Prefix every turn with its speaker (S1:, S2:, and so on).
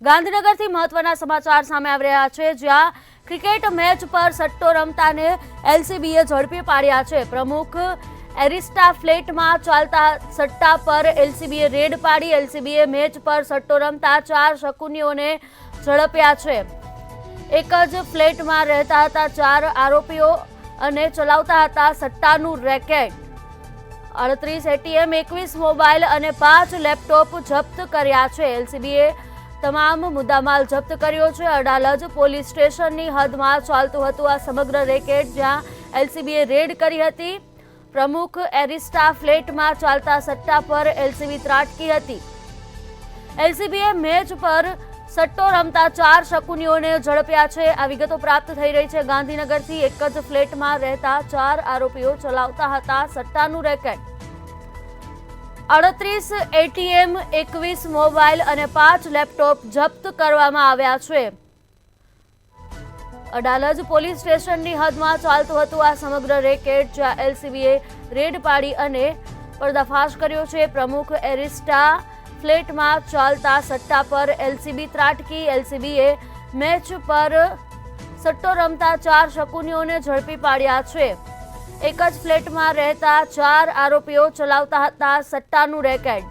S1: ગાંધીનગરથી મહત્વના સમાચાર સામે આવી રહ્યા છે, જ્યાં ક્રિકેટ મેચ પર સટ્ટો રમતાને એલસીબીએ ઝડપી પાડ્યા છે। પ્રમુખ એરિસ્ટા ફ્લેટમાં ચાલતા સટ્ટા પર એલસીબીએ રેડ પાડી। એલસીબીએ મેચ પર સટ્ટો રમતા 4 શકુનીઓને ઝડપ્યા છે। એક જ ફ્લેટમાં રહેતા હતા 4 આરોપીઓ અને ચલાવતા હતા સટ્ટાનું રેકેટ। 38 એટીએમ, 21 મોબાઈલ અને 5 લેપટોપ જપ્ત કર્યા છે। એલસીબીએ તમામ મુદ્દામાલ જપ્ત કર્યો છે। અડાલજ પોલીસ સ્ટેશનની હદમાં ચાલતું હતું આ સમગ્ર રેકેટ, જ્યાં એલસીબીએ રેડ કરી હતી। પ્રમુખ એરિસ્ટા ફ્લેટમાં ચાલતા સટ્ટા પર એલસીબી ત્રાટકી હતી। એલસીબીએ મેચ પર સટ્ટો રમતા 4 શકુનીઓને ઝડપ્યા છે। આ વિગતો પ્રાપ્ત થઈ રહી છે। ગાંધીનગરથી એક જ ફ્લેટમાં રહેતા 4 આરોપીઓ ચલાવતા હતા સટ્ટાનું રેકેટ। 38 એટીએમ, 21 મોબાઈલ અને 5 લેપટોપ જપ્ત કરવામાં આવ્યા છે। અડાલજ પોલીસ સ્ટેશનની હદમાં ચાલતું હતું આ સમગ્ર રેકેટ, જ્યાં એલસીબીએ રેડ પાડી અને પર્દાફાશ કર્યો છે। પ્રમુખ એરિસ્ટા ફ્લેટમાં ચાલતા સટ્ટા પર એલસીબી ત્રાટકી। એલસીબીએ મેચ પર સટ્ટો રમતા 4 શકુનીઓને ઝડપી પાડ્યા છે। એક જ ફ્લેટમાં રહેતા 4 આરોપીઓ ચલાવતા હતા સટ્ટાનું રેકેટ।